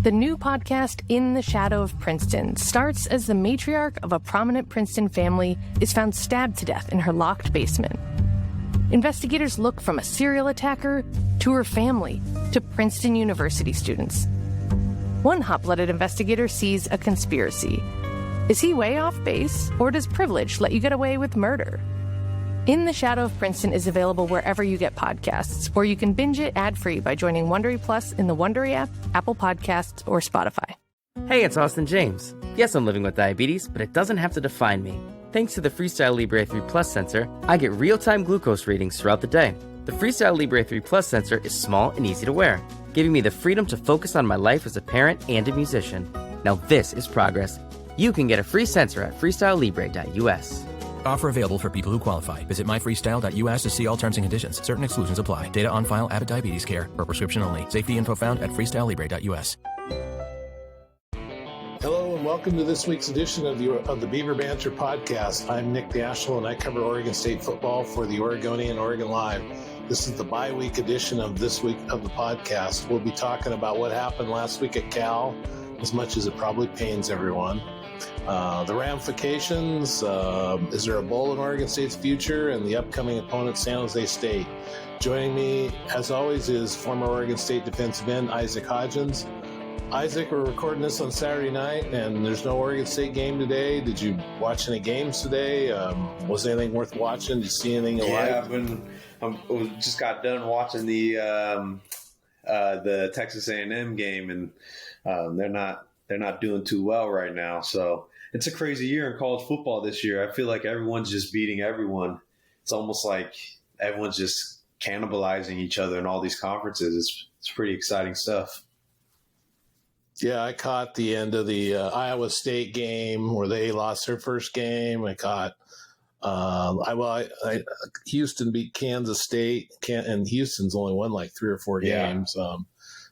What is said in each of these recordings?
The new podcast, In the Shadow of Princeton, starts as the matriarch of a prominent Princeton family is found stabbed to death in her locked basement. Investigators look from a serial attacker to her family to Princeton University students. One hot-blooded investigator sees a conspiracy. Is he way off base, or does privilege let you get away with murder? In the Shadow of Princeton is available wherever you get podcasts, or you can binge it ad-free by joining Wondery Plus in the Wondery app, Apple Podcasts, or Spotify. Hey, it's Austin James. Yes, I'm living with diabetes, but it doesn't have to define me. Thanks to the Freestyle Libre 3 Plus sensor, I get real-time glucose readings throughout the day. The Freestyle Libre 3 Plus sensor is small and easy to wear, giving me the freedom to focus on my life as a parent and a musician. Now this is progress. You can get a free sensor at freestylelibre.us. Offer available for people who qualify. Visit myfreestyle.us to see all terms and conditions. Certain exclusions apply. Data on file, added diabetes care. For prescription only. Safety info found at freestylelibre.us. Hello and welcome to this week's edition of the Beaver Banter podcast. I'm Nick Daschel and I cover Oregon State football for the Oregonian and OregonLive. This is the bye-week edition of this week of the podcast. We'll be talking about what happened last week at Cal, as much as it probably pains everyone. The ramifications, is there a bowl in Oregon State's future, and the upcoming opponent, San Jose State. Joining me, as always, is former Oregon State defensive end Isaac Hodgins. Isaac, we're recording this on Saturday night, and there's no Oregon State game today. Did you watch any games today? Was anything worth watching? Did you see anything you liked? I just got done watching the Texas A&M game, and they're not doing too well right now. So it's a crazy year in college football this year. I feel like everyone's just beating everyone. It's almost like everyone's just cannibalizing each other in all these conferences. It's pretty exciting stuff. Yeah, I caught the end of the Iowa State game where they lost their first game. I caught Houston beat Kansas State, and Houston's only won like 3 or 4 games.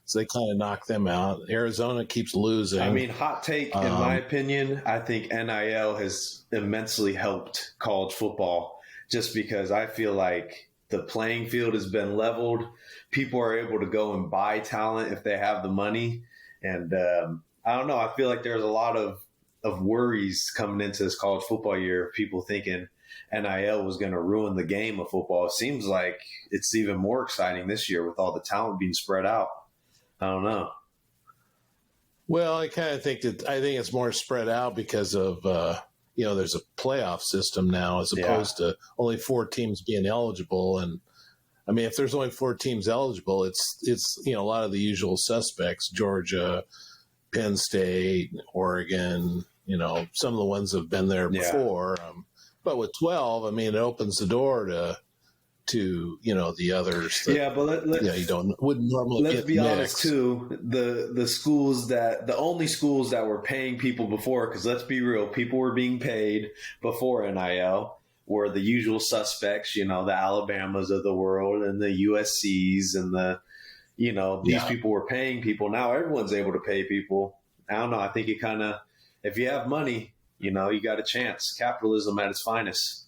So they kind of knocked them out. Arizona keeps losing. I mean, hot take, in my opinion, I think NIL has immensely helped college football just because I feel like the playing field has been leveled. People are able to go and buy talent if they have the money. And I don't know. I feel like there's a lot of worries coming into this college football year, people thinking NIL was going to ruin the game of football. It seems like it's even more exciting this year with all the talent being spread out. I don't know. Well, I kind of think it's more spread out because of, there's a playoff system now as opposed to only 4 teams being eligible. And I mean, if there's only 4 teams eligible, it's a lot of the usual suspects, Georgia, Penn State, Oregon, some of the ones that have been there before. But with 12, I mean, it opens the door to the others. That, but wouldn't normally. Let's be honest too. The only schools that were paying people before, because let's be real, people were being paid before NIL, were the usual suspects. The Alabamas of the world and the USCs and these people were paying people. Now everyone's able to pay people. I don't know. I think it kind of, if you have money, you got a chance. Capitalism at its finest.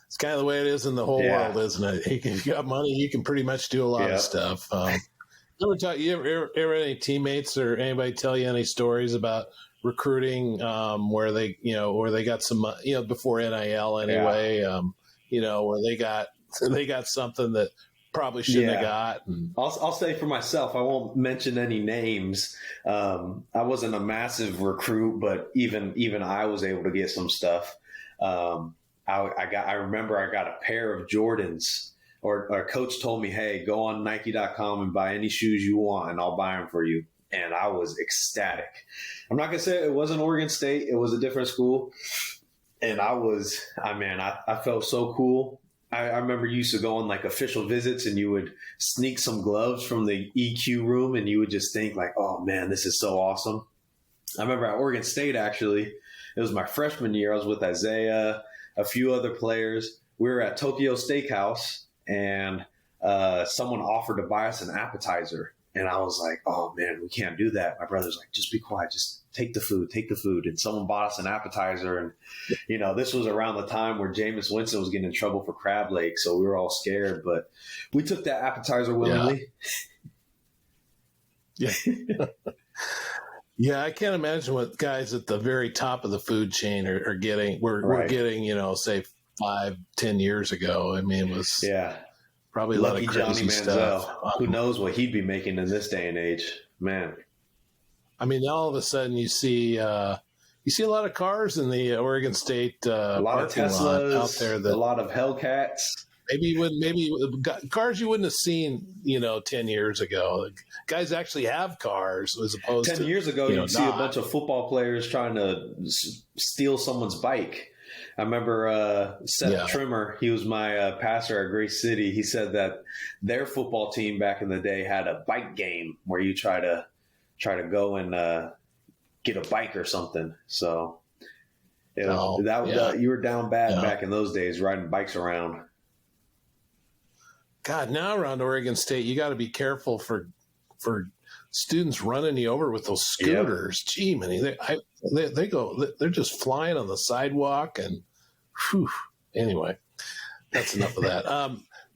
It's kind of the way it is in the whole world, isn't it? If you got money, you can pretty much do a lot of stuff. You ever had any teammates or anybody tell you any stories about recruiting where they got some, before NIL anyway, where they got something that probably shouldn't have got. And I'll say for myself, I won't mention any names. I wasn't a massive recruit, but even I was able to get some stuff. I remember I got a pair of Jordans, or a coach told me, hey, go on Nike.com and buy any shoes you want and I'll buy them for you. And I was ecstatic. I'm not going to say it wasn't Oregon State. It was a different school. And I felt so cool. I remember you used to go on like official visits and you would sneak some gloves from the EQ room and you would just think like, oh man, this is so awesome. I remember at Oregon State, actually, it was my freshman year. I was with Isaiah, a few other players. We were at Tokyo Steakhouse and someone offered to buy us an appetizer. And I was like, oh man, we can't do that. My brother's like, just be quiet. Just take the food. And someone bought us an appetizer. And, this was around the time where Jameis Winston was getting in trouble for crab leg. So we were all scared, but we took that appetizer willingly. Yeah. Yeah, I can't imagine what guys at the very top of the food chain are getting. We're getting, say 5-10 years ago. I mean, it was probably a Lucky lot of crazy Johnny Manziel. stuff. Who knows what he'd be making in this day and age, man. I mean, all of a sudden you see a lot of cars in the Oregon State a lot of Teslas out there. A lot of Hellcats. Maybe cars you wouldn't have seen, 10 years ago. Guys actually have cars as opposed to 10 years ago. You'd see a not. bunch of football players trying to steal someone's bike. I remember Seth Trimmer. He was my pastor at Grace City. He said that their football team back in the day had a bike game where you try to go and get a bike or something. So you were down bad back in those days, riding bikes around. God, now around Oregon State, you got to be careful for students running you over with those scooters. Yep. Gee, man, they're just flying on the sidewalk, and anyway, that's enough of that.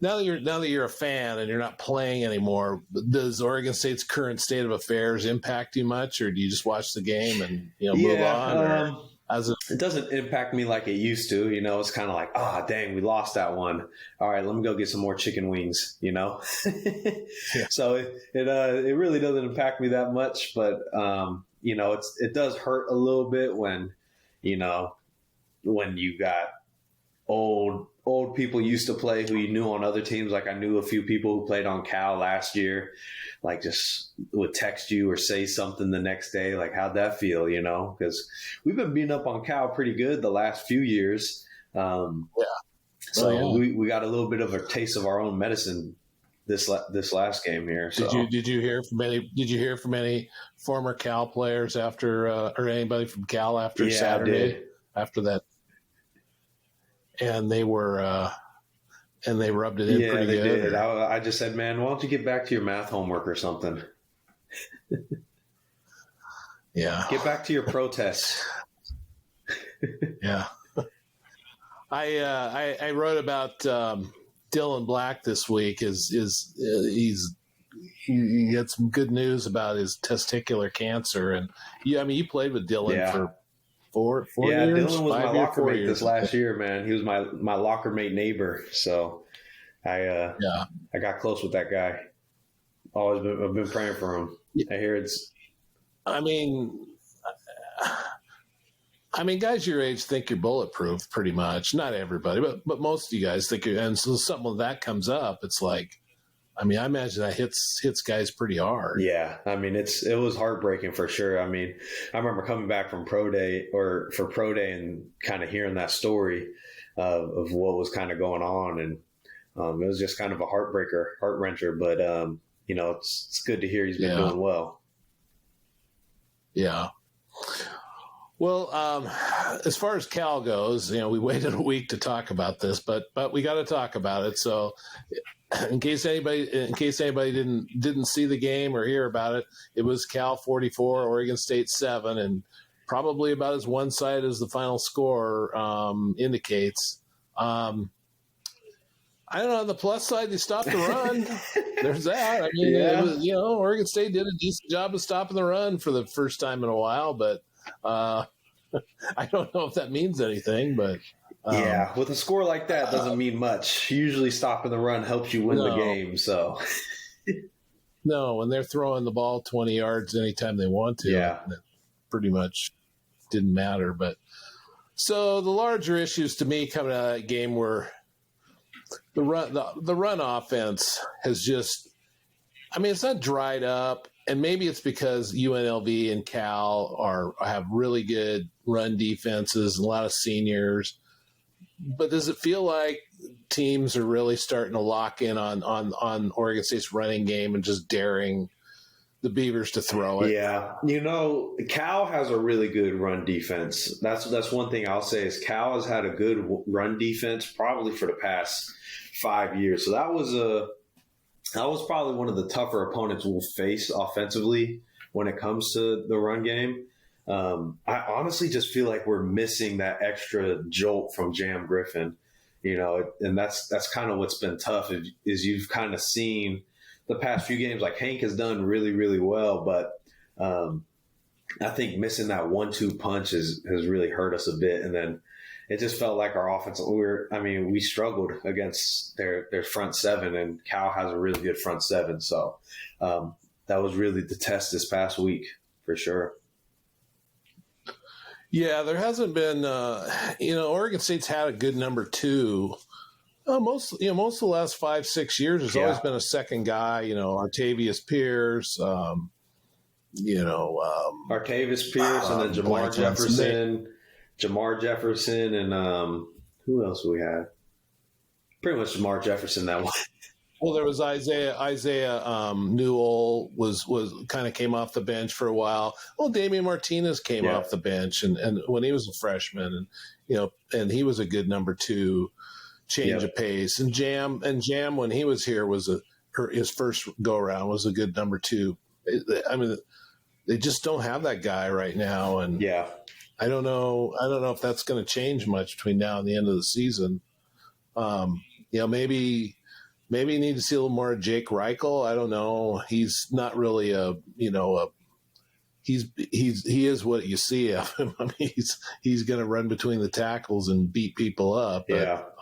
Now that you're a fan and you're not playing anymore, does Oregon State's current state of affairs impact you much, or do you just watch the game and move on? It doesn't impact me like it used to. It's kind of like, dang, we lost that one. All right, let me go get some more chicken wings. So it really doesn't impact me that much, but it does hurt a little bit when you got old people used to play who you knew on other teams. Like I knew a few people who played on Cal last year, like just would text you or say something the next day. Like, how'd that feel? Because we've been beating up on Cal pretty good the last few years. So we got a little bit of a taste of our own medicine this last game here. So. Did you hear from any former Cal players after, or anybody from Cal after Saturday? After that? And they were, and they rubbed it in pretty good. Did. I just said, man, why don't you get back to your math homework or something? Get back to your protests. I wrote about Dylan Black this week. He had some good news about his testicular cancer, and you played with Dylan for. 4 years? Dylan was my locker mate this last year, man. He was my locker mate neighbor. So I got close with that guy. I've been praying for him. I hear it's. I mean, guys your age think you're bulletproof, pretty much. Not everybody, but most of you guys think you're. And so something like that comes up, it's like. I imagine that hits guys pretty hard. Yeah, it was heartbreaking for sure. I remember coming back from pro day and kind of hearing that story of what was kind of going on, and it was just kind of a heart wrencher. But it's good to hear he's been doing well. Yeah. Well, as far as Cal goes, we waited a week to talk about this, but we got to talk about it. So. In case anybody didn't see the game or hear about it, it was Cal 44, Oregon State 7, and probably about as one-sided as the final score indicates. I don't know. On the plus side, they stopped the run. There's that. It was, Oregon State did a decent job of stopping the run for the first time in a while, but I don't know if that means anything, but. With a score like that, it doesn't mean much. Usually stopping the run helps you win the game. So, no, when they're throwing the ball 20 yards anytime they want to, it pretty much didn't matter. But so the larger issues to me coming out of that game were the run offense has just, it's not dried up, and maybe it's because UNLV and Cal have really good run defenses and a lot of seniors. But does it feel like teams are really starting to lock in on Oregon State's running game and just daring the Beavers to throw it? Yeah. Cal has a really good run defense. That's one thing I'll say is Cal has had a good run defense probably for the past 5 years. So that was probably one of the tougher opponents we'll face offensively when it comes to the run game. I honestly just feel like we're missing that extra jolt from Jam Griffin, and that's kind of what's been tough is you've kind of seen the past few games, like Hank has done really, really well, but I think missing that 1-2 punch has really hurt us a bit. And then it just felt like our offense, we struggled against their front seven, and Cal has a really good front seven. So that was really the test this past week for sure. Yeah, there hasn't been, Oregon State's had a good number 2. Most of the last 5-6 years, there's always been a second guy, Artavius Pierce, Artavius Pierce, and then Jamar Jefferson, and who else we had? Pretty much Jamar Jefferson that one. Well, there was Isaiah Newell was kind of came off the bench for a while. Well, Damian Martinez came off the bench, and when he was a freshman, and he was a good number 2, change of pace. And Jam when he was here was his first go around was a good number 2. I mean, they just don't have that guy right now, and I don't know if that's going to change much between now and the end of the season. Maybe you need to see a little more of Jake Reichel. I don't know. He's not really he is what you see of him. I mean, he's going to run between the tackles and beat people up. But,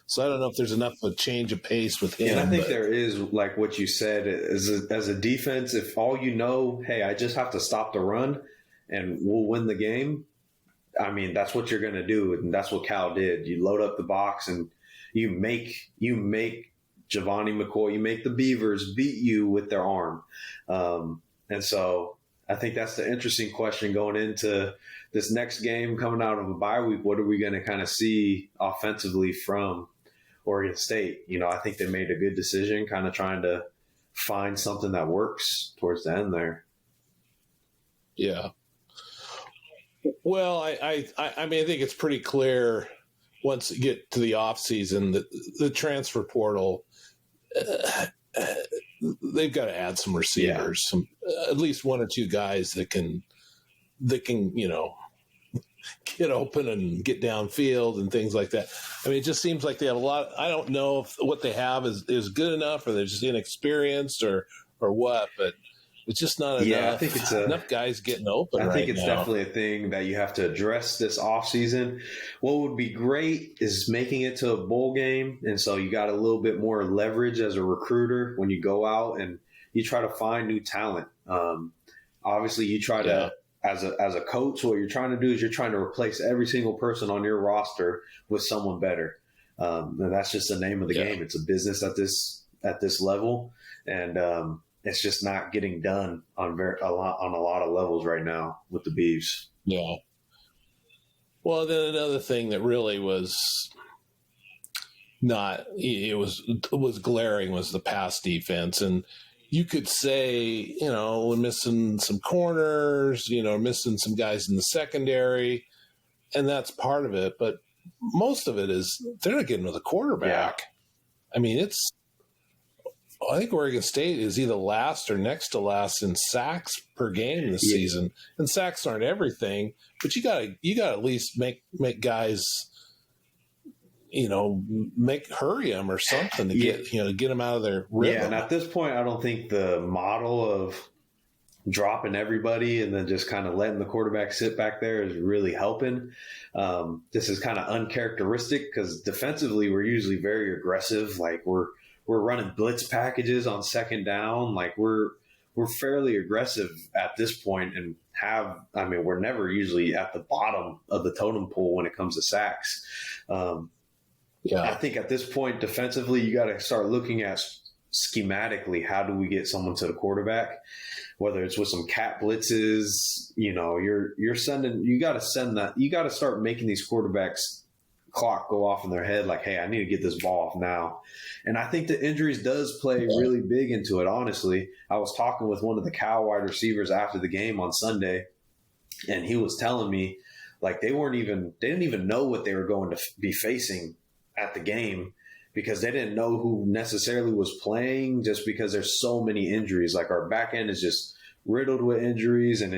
so I don't know if there's enough of a change of pace with him. And I think there is, like what you said, as a defense, if all hey, I just have to stop the run and we'll win the game. I mean, that's what you're going to do, and that's what Cal did. You load up the box and you make Giovanni McCoy, you make the Beavers beat you with their arm. And so I think that's the interesting question going into this next game coming out of a bye week. What are we going to kind of see offensively from Oregon State? I think they made a good decision, kind of trying to find something that works towards the end there. Yeah. Well, I think it's pretty clear once you get to the off season that the transfer portal, they've got to add some receivers, at least 1 or 2 guys that can get open and get downfield and things like that. I mean, it just seems like they have a lot. I don't know if what they have is good enough, or they're just inexperienced, or what, but it's just not enough. I think it's enough guys getting open. I think it's definitely a thing that you have to address this offseason. What would be great is making it to a bowl game, and so you got a little bit more leverage as a recruiter when you go out and you try to find new talent. Obviously, you try to, as a coach, what you're trying to do is you're trying to replace every single person on your roster with someone better. And that's just the name of the game. It's a business at this level, and it's just not getting done on a lot of levels right now with the Beavs. Yeah. Well, then another thing that really was was glaring was the pass defense, and you could say, we're missing some corners, missing some guys in the secondary, and that's part of it. But most of it is they're not getting to the quarterback. Yeah. I mean, I think Oregon State is either last or next to last in sacks per game this season. And sacks aren't everything, but you got to at least make guys, hurry them or something to get them out of their rhythm. Yeah, and at this point, I don't think the model of dropping everybody and then just kind of letting the quarterback sit back there is really helping. This is kind of uncharacteristic because defensively we're usually very aggressive. Like we're running blitz packages on second down. Like we're fairly aggressive at this point, and we're never usually at the bottom of the totem pole when it comes to sacks. I think at this point defensively, you got to start looking at schematically, how do we get someone to the quarterback, whether it's with some cat blitzes, you got to start making these quarterbacks clock go off in their head like, hey, I need to get this ball off now. And I think the injuries does play really big into it. Honestly, I was talking with one of the Cal wide receivers after the game on Sunday, and he was telling me like they didn't even know what they were going to be facing at the game because they didn't know who necessarily was playing, just because there's so many injuries. Like our back end is just riddled with injuries, and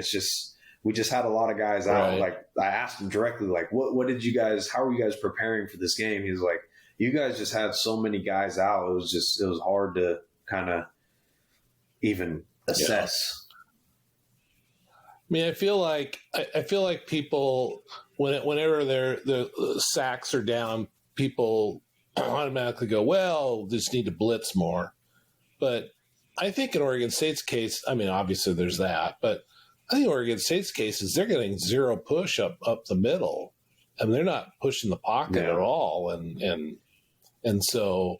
we just had a lot of guys out. Right. Like I asked him directly, like, what did you guys, how are you guys preparing for this game? He was like, you guys just had so many guys out. It was hard to kind of even assess. I mean, I feel like people whenever the sacks are down, people automatically go, well, just need to blitz more. But I think in Oregon State's case, I mean, obviously there's that, but I think Oregon State's case is they're getting zero push up the middle. I mean, they're not pushing the pocket at all, and so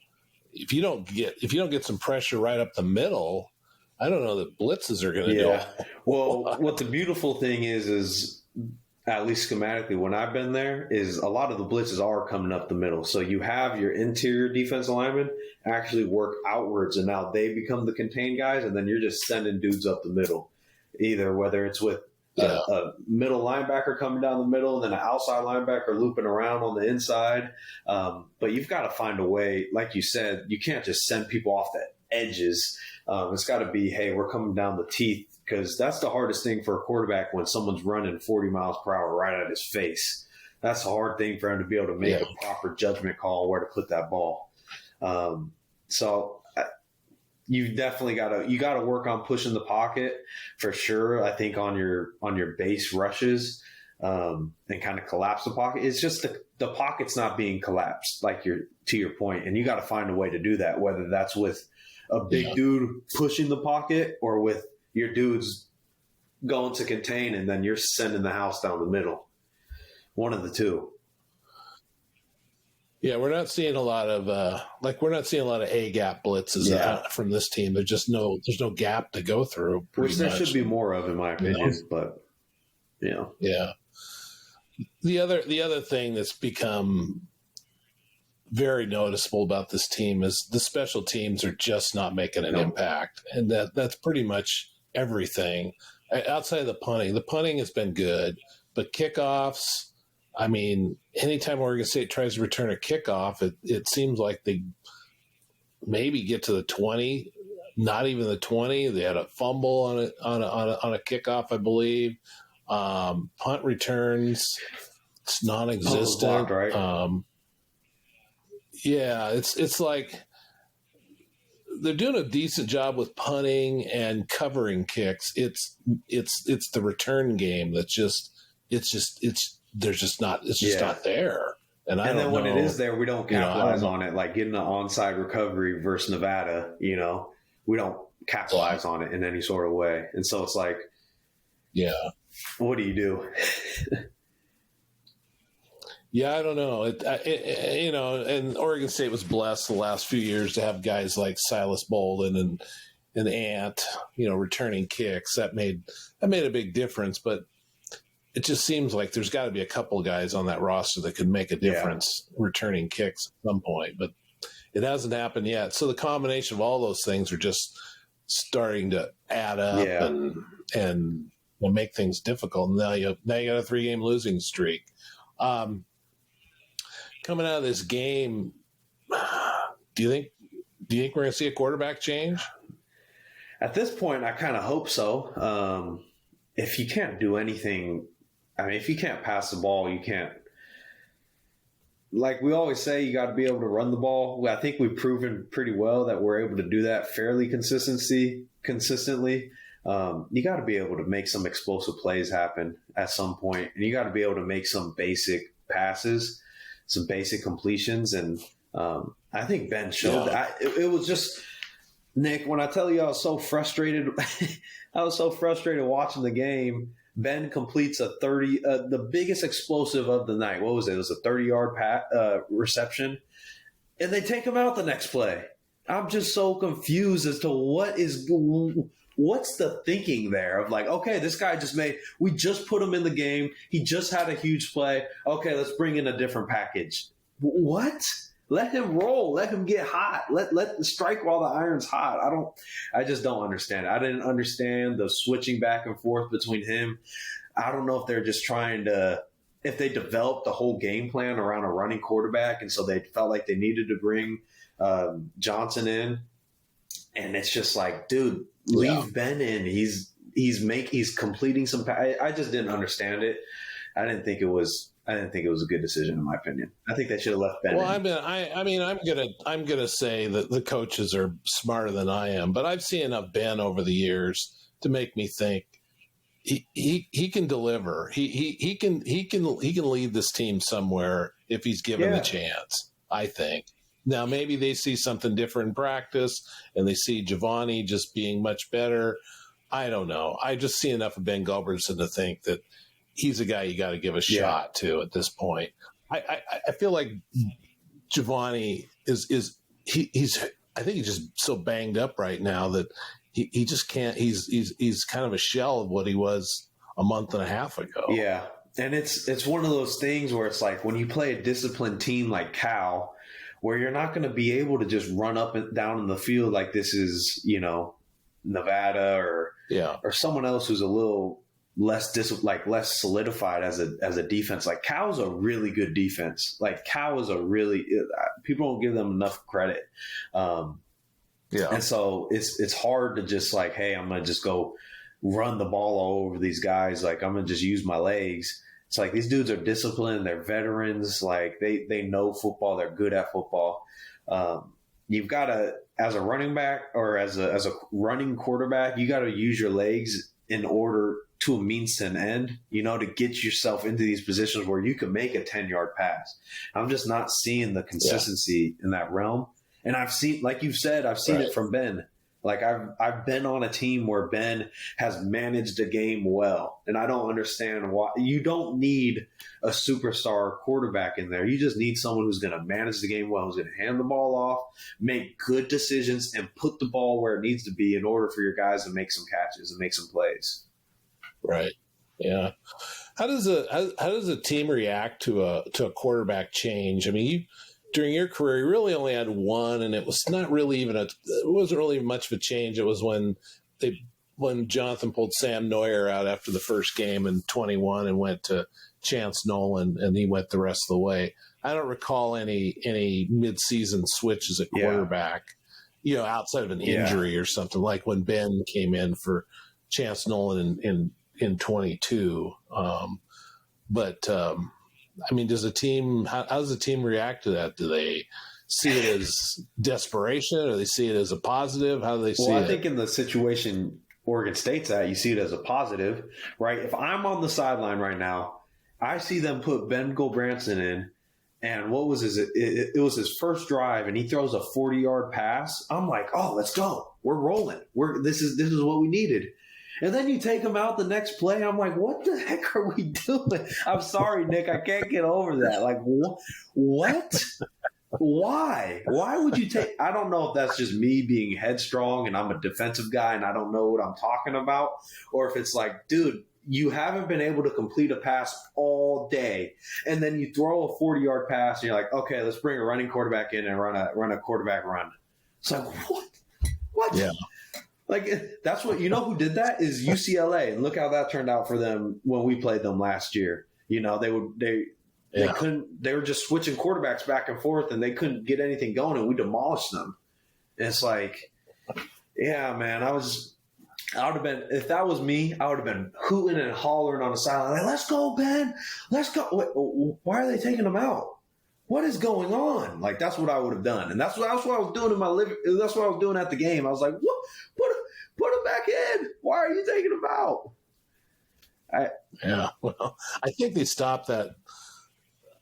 if you don't get some pressure right up the middle, I don't know that blitzes are going to do it. Well, what the beautiful thing is at least schematically, when I've been there, is a lot of the blitzes are coming up the middle. So you have your interior defensive linemen actually work outwards, and now they become the contained guys, and then you're just sending dudes up the middle, either whether it's with a middle linebacker coming down the middle and then an outside linebacker looping around on the inside. But you've got to find a way, like you said, you can't just send people off the edges. It's got to be, hey, we're coming down the teeth, because that's the hardest thing for a quarterback when someone's running 40 miles per hour right at his face. That's a hard thing for him to be able to make a proper judgment call where to put that ball. So you definitely got to work on pushing the pocket for sure. I think on your base rushes and kind of collapse the pocket. It's just the pocket's not being collapsed, like to your point, and you got to find a way to do that, whether that's with a big dude pushing the pocket or with your dudes going to contain and then you're sending the house down the middle. One of the two. Yeah, we're not seeing a lot of A gap blitzes from this team. There's no gap to go through. Which there should be more of, in my opinion. But yeah. The other thing that's become very noticeable about this team is the special teams are just not making an impact, and that's pretty much everything outside of the punting. The punting has been good, but kickoffs. I mean, anytime Oregon State tries to return a kickoff, it seems like they maybe get to the 20, not even the 20. They had a fumble on a kickoff, I believe. Punt returns, it's non-existent. Blocked, right? It's like they're doing a decent job with punting and covering kicks. It's the return game that's just not there. And then when it is there, we don't capitalize on it. Like getting an onside recovery versus Nevada, we don't capitalize on it in any sort of way. And so it's like, what do you do? Yeah, I don't know. And Oregon State was blessed the last few years to have guys like Silas Bolden and Ant, returning kicks. That made a big difference. But it just seems like there's got to be a couple of guys on that roster that could make a difference returning kicks at some point. But it hasn't happened yet. So the combination of all those things are just starting to add up and make things difficult. And now you got a 3-game losing streak. Coming out of this game, do you think we're going to see a quarterback change? At this point, I kind of hope so. If you can't do anything, if you can't pass the ball, you can't. Like we always say, you got to be able to run the ball. I think we've proven pretty well that we're able to do that fairly consistently. You got to be able to make some explosive plays happen at some point, and you got to be able to make some basic passes, some basic completions. And I think Ben showed that. It was just, Nick, when I tell you I was so frustrated, watching the game. Ben completes a 30, the biggest explosive of the night. What was it? It was a 30-yard reception, and they take him out the next play. I'm just so confused as to what's the thinking there of like, okay, this guy we just put him in the game. He just had a huge play. Okay, let's bring in a different package. What? Let him roll. Let him get hot. Let strike while the iron's hot. I just don't understand it. I didn't understand the switching back and forth between him. I don't know if they're just if they developed the whole game plan around a running quarterback, and so they felt like they needed to bring Johnson in. And it's just like, dude, leave Ben in. He's completing some. I just didn't understand it. I didn't think it was I didn't think it was a good decision, in my opinion. I think they should have left Ben. Well, I'm gonna say that the coaches are smarter than I am, but I've seen enough Ben over the years to make me think he can deliver. He can lead this team somewhere if he's given the chance, I think. Now maybe they see something different in practice and they see Giovanni just being much better. I don't know. I just see enough of Ben Gulbranson to think that he's a guy you got to give a shot to at this point. I feel like Giovanni he's I think he's just so banged up right now that he just can't. He's kind of a shell of what he was a month and a half ago. Yeah, and it's one of those things where it's like when you play a disciplined team like Cal, where you're not going to be able to just run up and down in the field like this is, Nevada or someone else who's a little less less solidified as a defense. Like Cal's a really good defense. Like Cal is people don't give them enough credit. And so it's hard to just like, hey, I'm going to just go run the ball all over these guys. Like I'm going to just use my legs. It's like these dudes are disciplined. They're veterans. Like they know football. They're good at football. You've got to, as a running back or as a running quarterback, you got to use your legs in order to a means to an end, to get yourself into these positions where you can make a 10-yard pass. I'm just not seeing the consistency in that realm. And I've seen, like you've said, I've seen it from Ben. Like I've been on a team where Ben has managed a game well, and I don't understand why. You don't need a superstar quarterback in there. You just need someone who's going to manage the game well, who's going to hand the ball off, make good decisions, and put the ball where it needs to be in order for your guys to make some catches and make some plays. Right. Yeah. How does a team react to a quarterback change? I mean, during your career, you really only had one, and it was not really it wasn't really much of a change. It was when Jonathan pulled Sam Neuer out after the first game in 21 and went to Chance Nolan, and he went the rest of the way. I don't recall any mid-season switches at quarterback, outside of an injury or something, like when Ben came in for Chance Nolan in 22. I mean, does a team? How does the team react to that? Do they see it as desperation, or do they see it as a positive? How do they see it? Well, I think in the situation Oregon State's at, you see it as a positive, right? If I'm on the sideline right now, I see them put Ben Gulbranson in, and what was it was his first drive, and he throws a 40-yard pass. I'm like, oh, let's go. We're rolling. This is what we needed. And then you take him out the next play. I'm like, what the heck are we doing? I'm sorry, Nick. I can't get over that. Like, what? Why? Why would you take – I don't know if that's just me being headstrong and I'm a defensive guy and I don't know what I'm talking about, or if it's like, dude, you haven't been able to complete a pass all day, and then you throw a 40-yard pass and you're like, okay, let's bring a running quarterback in and run a quarterback run. It's like, what? Yeah. Like, that's what, who did that is UCLA. And look how that turned out for them when we played them last year. They couldn't, they were just switching quarterbacks back and forth and they couldn't get anything going, and we demolished them. And it's like, yeah, man, I would have been, if that was me, I would have been hooting and hollering on the sideline. Like, let's go, Ben. Let's go. Wait, why are they taking them out? What is going on? Like, that's what I would have done. And that's what I was doing in my living. That's what I was doing at the game. I was like, what? Put him back in. Why are you taking him out? Well, I think they stopped that.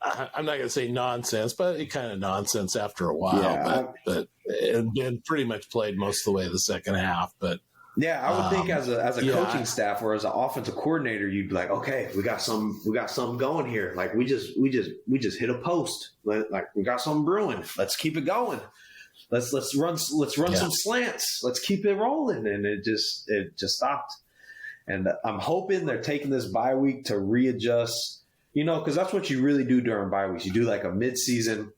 I'm not going to say nonsense, but it kind of nonsense after a while. Yeah, but it pretty much played most of the way the second half. But yeah, I would think as a coaching staff or as an offensive coordinator, you'd be like, okay, we got something going here. Like we just hit a post. Like we got something brewing. Let's keep it going. Let's run some slants. Let's keep it rolling. And it just stopped. And I'm hoping they're taking this bye week to readjust, because that's what you really do during bye weeks. You do like a midseason,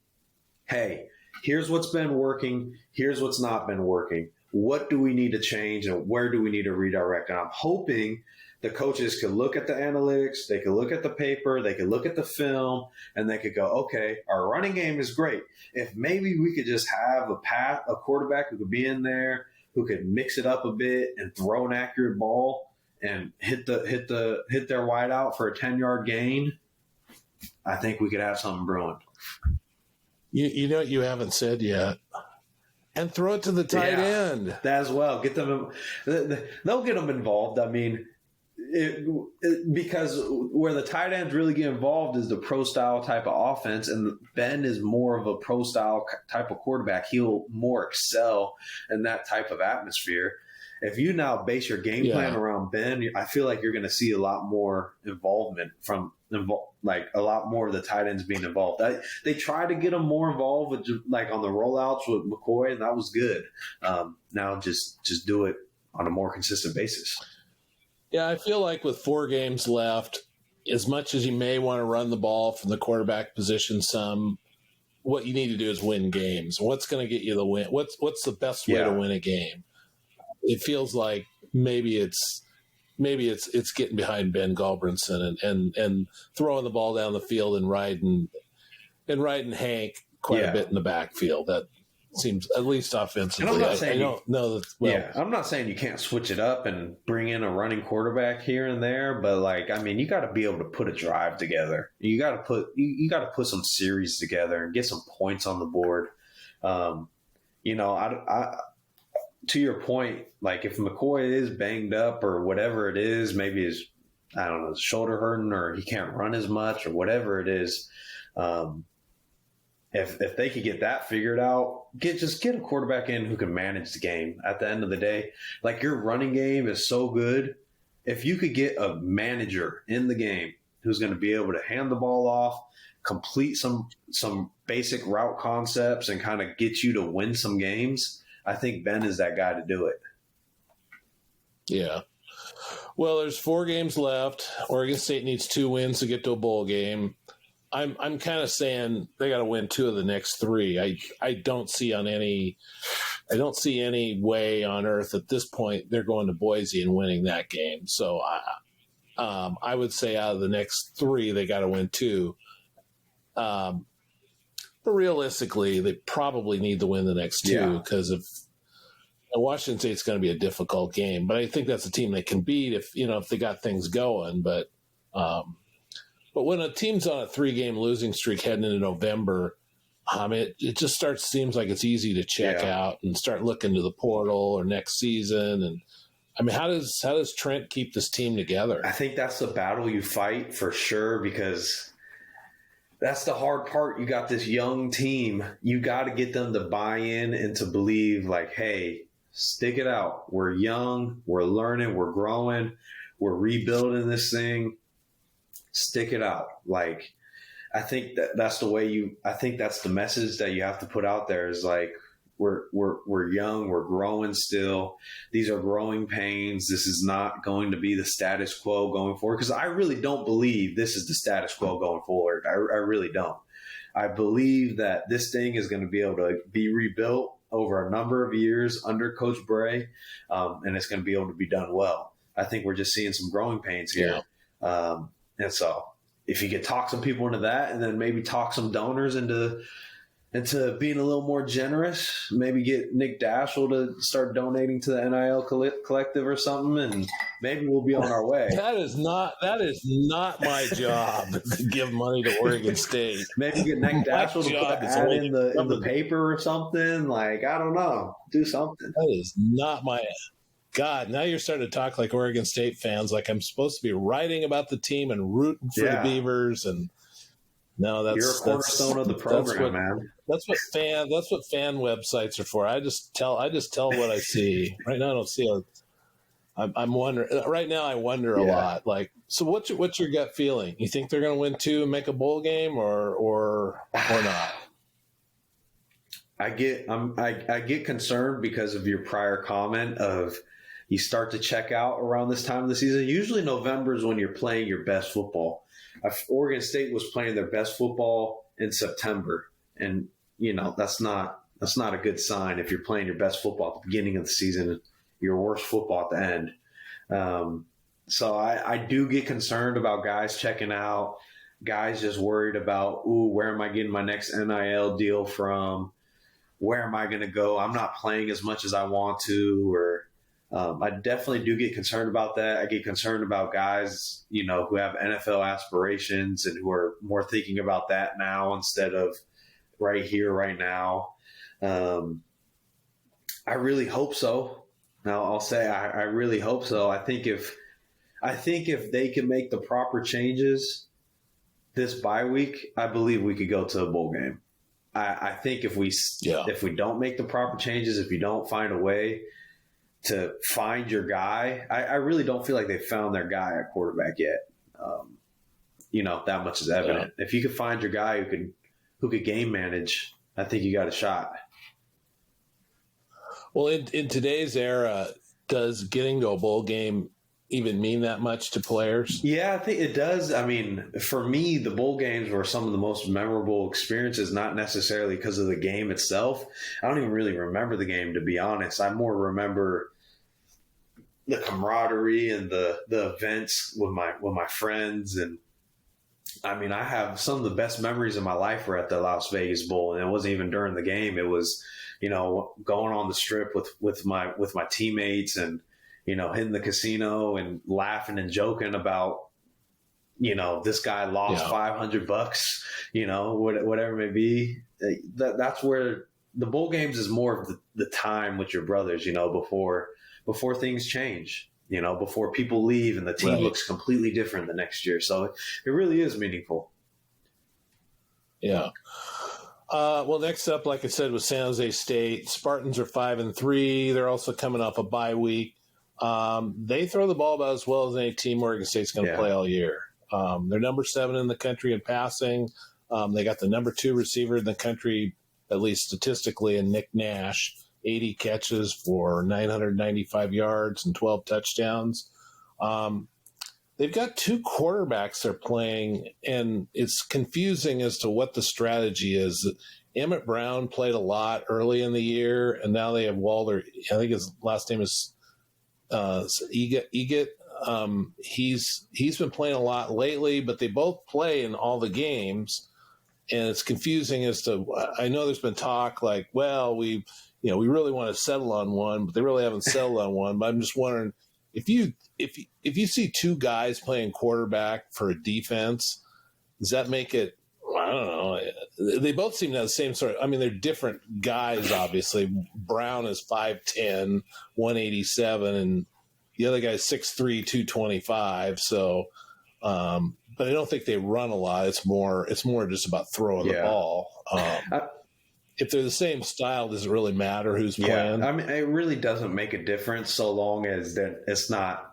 hey, here's what's been working. Here's what's not been working. What do we need to change and where do we need to redirect? And I'm hoping the coaches could look at the analytics, they could look at the paper, they could look at the film, and they could go, okay, our running game is great. If maybe we could just have a quarterback who could be in there, who could mix it up a bit and throw an accurate ball and hit their wide out for a 10-yard gain, I think we could have something brewing. You know what you haven't said yet? And throw it to the tight end. That as well. Get them. They'll get them involved. I mean, because where the tight ends really get involved is the pro style type of offense, and Ben is more of a pro style type of quarterback. He'll more excel in that type of atmosphere. If you now base your game plan around Ben, I feel like you're going to see a lot more involvement from like a lot more of the tight ends being involved. They tried to get them more involved with like on the rollouts with McCoy, and that was good. Now just do it on a more consistent basis. Yeah, I feel like with 4 games left, as much as you may want to run the ball from the quarterback position some, what you need to do is win games. What's going to get you the win? What's the best way to win a game? It feels like maybe it's getting behind Ben Galbranson and throwing the ball down the field and riding Hank quite a bit in the backfield. That seems, at least offensively. And I'm not saying I'm not saying you can't switch it up and bring in a running quarterback here and there, but like, I mean, you got to be able to put a drive together. You got to put some series together and get some points on the board. To your point, like if McCoy is banged up or whatever it is, maybe his shoulder hurting or he can't run as much or whatever it is. If they could get that figured out, get a quarterback in who can manage the game at the end of the day. Like your running game is so good. If you could get a manager in the game who's going to be able to hand the ball off, complete some basic route concepts and kind of get you to win some games, I think Ben is that guy to do it. Yeah. Well, there's 4 games left. Oregon State needs 2 wins to get to a bowl game. I'm kind of saying they got to win 2 of the next 3. I don't see any way on earth at this point they're going to Boise and winning that game. So I would say out of the next 3, they got to win 2. But realistically, they probably need to win the next 2 because if Washington State's going to be a difficult game. But I think that's a team they can beat if they got things going. But when a team's on a 3-game losing streak heading into November, it just seems like it's easy to check out and start looking to the portal or next season. And I mean, how does Trent keep this team together? I think that's the battle you fight for sure, because that's the hard part. You got this young team. You got to get them to buy in and to believe like, hey, stick it out. We're young. We're learning. We're growing. We're rebuilding this thing. Stick it out. Like, I think that's the way I think that's the message that you have to put out there is like, we're young. We're growing still. These are growing pains. This is not going to be the status quo going forward. Because I really don't believe this is the status quo going forward. I really don't. I believe that this thing is going to be able to be rebuilt over a number of years under Coach Bray, and it's going to be able to be done well. I think we're just seeing some growing pains here. And so if you could talk some people into that and then maybe talk some donors into being a little more generous, maybe get Nick Daschel to start donating to the NIL collective or something, and maybe we'll be on our way. That is not my job to give money to Oregon State. Maybe get Nick Daschel to put an ad in the paper or something. Like, I don't know. Do something. That is not my God. Now you're starting to talk like Oregon State fans, like I'm supposed to be writing about the team and rooting for the Beavers. And no, you're a cornerstone of the program, man. That's what fan websites are for. I just tell what I see. Right now, I don't see I'm wondering. Right now, I wonder a lot. Like, so what's your gut feeling? You think they're going to win 2 and make a bowl game, or not? I get concerned because of your prior comment of you start to check out around this time of the season. Usually November is when you're playing your best football. Oregon State was playing their best football in September, and that's not a good sign if you're playing your best football at the beginning of the season, your worst football at the end. So I do get concerned about guys checking out, guys just worried about, where am I getting my next NIL deal from? Where am I going to go? I'm not playing as much as I want to, or I definitely do get concerned about that. I get concerned about guys, who have NFL aspirations and who are more thinking about that now instead of right here, right now. I really hope so. Now I'll say I really hope so. I think if they can make the proper changes this bye week, I believe we could go to a bowl game. I think if we don't make the proper changes, if you don't find a way to find your guy, I really don't feel like they found their guy at quarterback yet. That much is evident. Yeah. If you could find your guy who could game manage, I think you got a shot. Well, in today's era, does getting to a bowl game even mean that much to players? Yeah, I think it does. I mean, for me, the bowl games were some of the most memorable experiences, not necessarily because of the game itself. I don't even really remember the game, to be honest. I more remember the camaraderie and the events with my friends. And I mean, I have some of the best memories of my life were at the Las Vegas Bowl, and it wasn't even during the game. It was, going on the strip with my teammates and, hitting the casino and laughing and joking about, this guy lost $500, whatever it may be. That's where the bowl games is more of the time with your brothers, before things change, before people leave and the team looks completely different the next year. So it really is meaningful. Yeah. Well, next up, like I said, was San Jose State. Spartans are 5-3. They're also coming off a bye week. They throw the ball about as well as any team Oregon State's going to play all year. They're number 7 in the country in passing. They got the number 2 receiver in the country, at least statistically, in Nick Nash, 80 catches for 995 yards and 12 touchdowns. They've got 2 quarterbacks they're playing, and it's confusing as to what the strategy is. Emmett Brown played a lot early in the year, and now they have Walter. I think his last name is Eget. He's been playing a lot lately, but they both play in all the games, and it's confusing as to. I know there's been talk like, well, we really want to settle on one, but they really haven't settled on one. But I'm just wondering if you see 2 guys playing quarterback for a defense, does that make it? I don't know. They both seem to have the same sort of. I mean, they're different guys, obviously. Brown is 5'10", 187, and the other guy's 6'3", 225. So, but I don't think they run a lot. It's more just about throwing the ball. If they're the same style, does it really matter who's playing? I mean, it really doesn't make a difference so long as that it's not,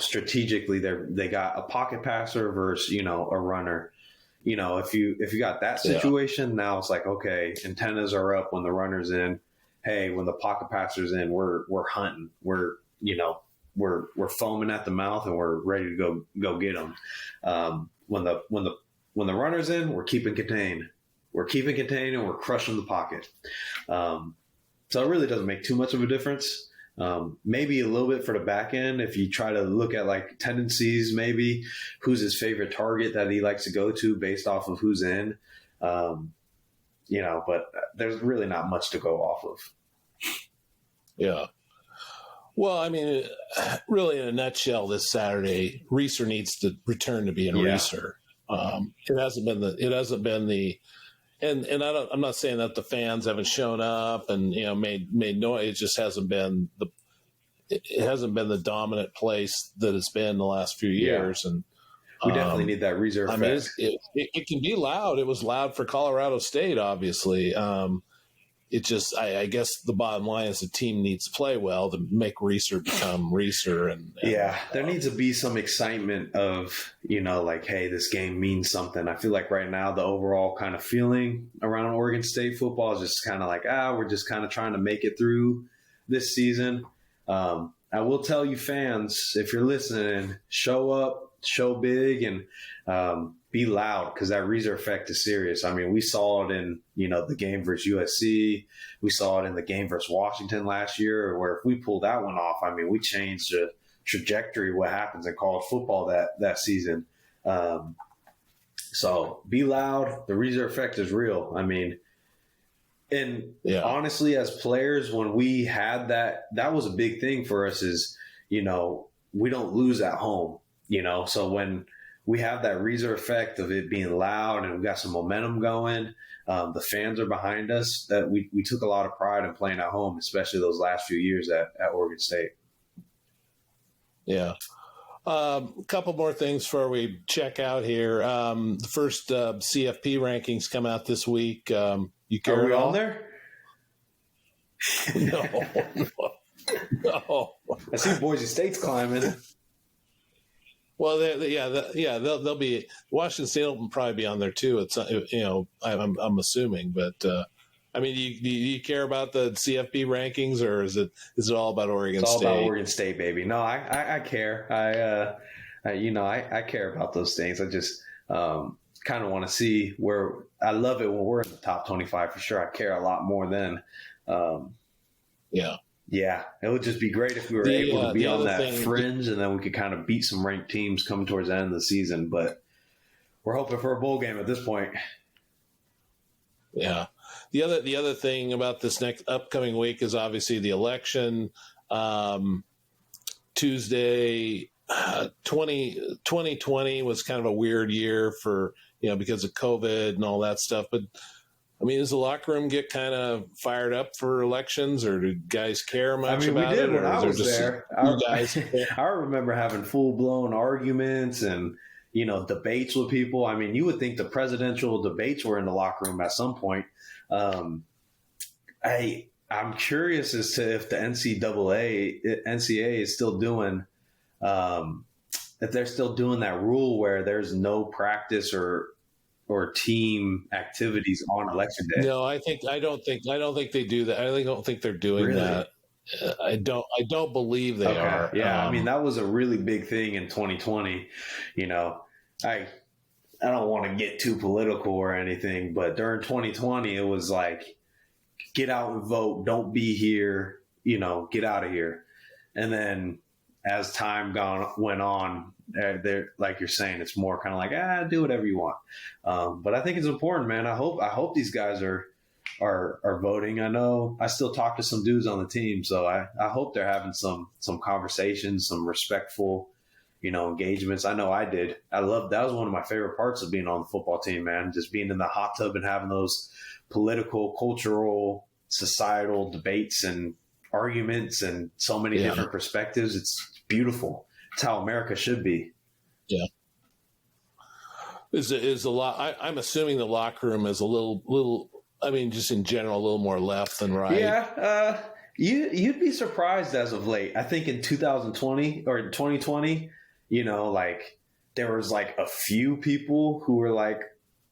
strategically they got a pocket passer versus, a runner. If you got that situation, now it's like, okay, antennas are up when the runner's in. Hey, when the pocket passer's in, we're hunting. We're foaming at the mouth and we're ready to go get them. When the runner's in, we're keeping contained. We're keeping contained and we're crushing the pocket. So it really doesn't make too much of a difference. Maybe a little bit for the back end if you try to look at like tendencies, maybe who's his favorite target that he likes to go to based off of who's in. But there's really not much to go off of. Yeah. Well, I mean, really in a nutshell, this Saturday, Reeser needs to return to being Reeser. It hasn't been the and I'm not saying that the fans haven't shown up and made noise. It just hasn't been the dominant place that it's been the last few years. And we definitely need that reserve. I mean, it can be loud. It was loud for Colorado State, obviously. It just, I guess the bottom line is the team needs to play well to make Reeser become Reeser. And there needs to be some excitement of, like, hey, this game means something. I feel like right now the overall kind of feeling around Oregon State football is just kind of like, we're just kind of trying to make it through this season. I will tell you fans, if you're listening, show up, show big, and be loud because that Reeser effect is serious. I mean, we saw it in, the game versus USC. We saw it in the game versus Washington last year, where if we pulled that one off, I mean, we changed the trajectory of what happens in college football that season. So be loud. The Reeser effect is real. I mean, And honestly, as players, when we had that was a big thing for us is, we don't lose at home, So when we have that Reeser effect of it being loud and we've got some momentum going, the fans are behind us, that we took a lot of pride in playing at home, especially those last few years at Oregon State. Yeah. A couple more things before we check out here. The first CFP rankings come out this week. You care Are we at all? on there? No. I see Boise State's climbing. Well, they'll be. Washington State will probably be on there too. It's I'm assuming, but do you care about the CFP rankings, or is it all about Oregon State? It's all about Oregon State, baby. No, I care. I care about those things. I just kind of want to see where. I love it when we're in the top 25 for sure. I care a lot more then. Yeah, it would just be great if we were able to be on that fringe, and then we could kind of beat some ranked teams coming towards the end of the season. But we're hoping for a bowl game at this point. Yeah. The other thing about this next upcoming week is obviously the election. Tuesday, 2020 was kind of a weird year for because of COVID and all that stuff, but. Does the locker room get kind of fired up for elections, or do guys care much about it? We did when I was there. I remember having full-blown arguments and, debates with people. You would think the presidential debates were in the locker room at some point. I'm curious as to if the NCAA is still doing, if they're still doing that rule where there's no practice or team activities on election day. No, I don't think they do that. I don't think they're doing that. I don't believe they are. Yeah, that was a really big thing in 2020. I don't want to get too political or anything, but during 2020, it was like, get out and vote. Don't be here. Get out of here. And then as time went on, they're like you're saying, it's more kind of like, do whatever you want. But I think it's important, man. I hope these guys are voting. I know I still talk to some dudes on the team, so I hope they're having some conversations, some respectful, engagements. I know I did. That was one of my favorite parts of being on the football team, man. Just being in the hot tub and having those political, cultural, societal debates and arguments and so many different perspectives. It's beautiful. It's how America should be. Yeah. Is a lot. I'm assuming the locker room is a little. Just in general, a little more left than right. Yeah. You'd be surprised as of late. I think in 2020 or 2020, there was like a few people who were like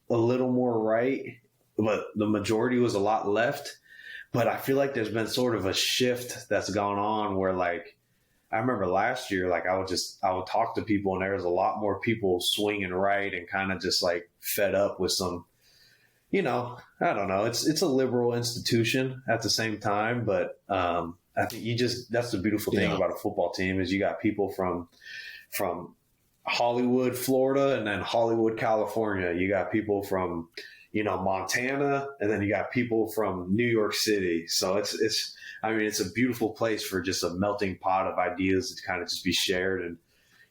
a little more right, but the majority was a lot left. But I feel like there's been sort of a shift that's gone on where I remember last year, I would talk to people and there was a lot more people swinging right and kind of just fed up with some, I don't know. It's a liberal institution at the same time, but I think that's the beautiful thing about a football team is you got people from Hollywood, Florida, and then Hollywood, California. You got people from, Montana, and then you got people from New York City. So it's a beautiful place for just a melting pot of ideas to kind of just be shared. And,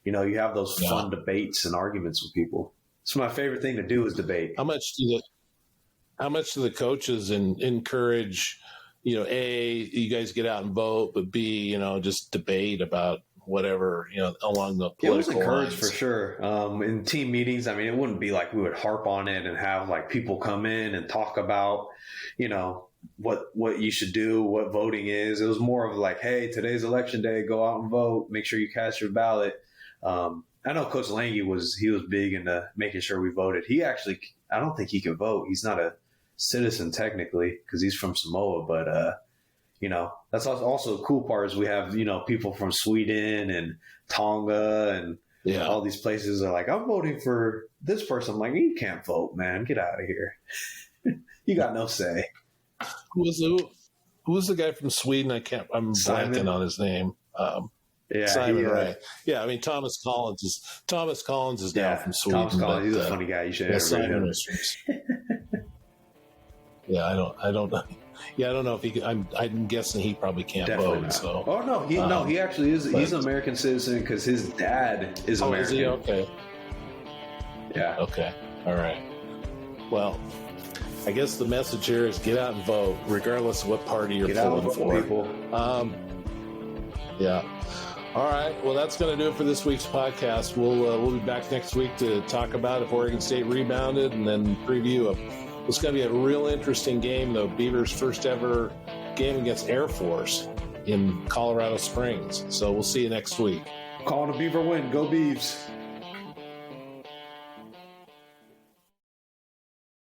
you have those fun debates and arguments with people. It's my favorite thing to do is debate. How much do the coaches encourage, A, you guys get out and vote, but B, just debate about whatever, along the political lines? It was encouraged for sure. In team meetings, it wouldn't be like we would harp on it and have people come in and talk about, what you should do, what voting is. It was more of hey, today's election day, go out and vote, make sure you cast your ballot. I know Coach Lange was big into making sure we voted. He actually, I don't think he can vote. He's not a citizen technically because he's from Samoa, but that's also the cool part is we have, people from Sweden and Tonga and all these places are I'm voting for this person. I'm you can't vote, man. Get out of here. You got no say. Who was the guy from Sweden? I'm Simon. blanking on his name. Simon, right. Yeah, Thomas Collins is down from Sweden. Thomas Collins, he's a funny guy. You should ever read him. Yeah, I don't know. Yeah, I don't know if he can. I'm guessing he probably can't Definitely vote. not. So. Oh no, he actually is. He's an American citizen because his dad is American. Is he? Okay. Yeah. Okay. All right. Well, I guess the message here is get out and vote, regardless of what party you're pulling for. People. Yeah. All right. Well, that's going to do it for this week's podcast. We'll be back next week to talk about if Oregon State rebounded, and then preview it's going to be a real interesting game, though. Beavers' first ever game against Air Force in Colorado Springs. So we'll see you next week. Calling a Beaver win. Go Beavs.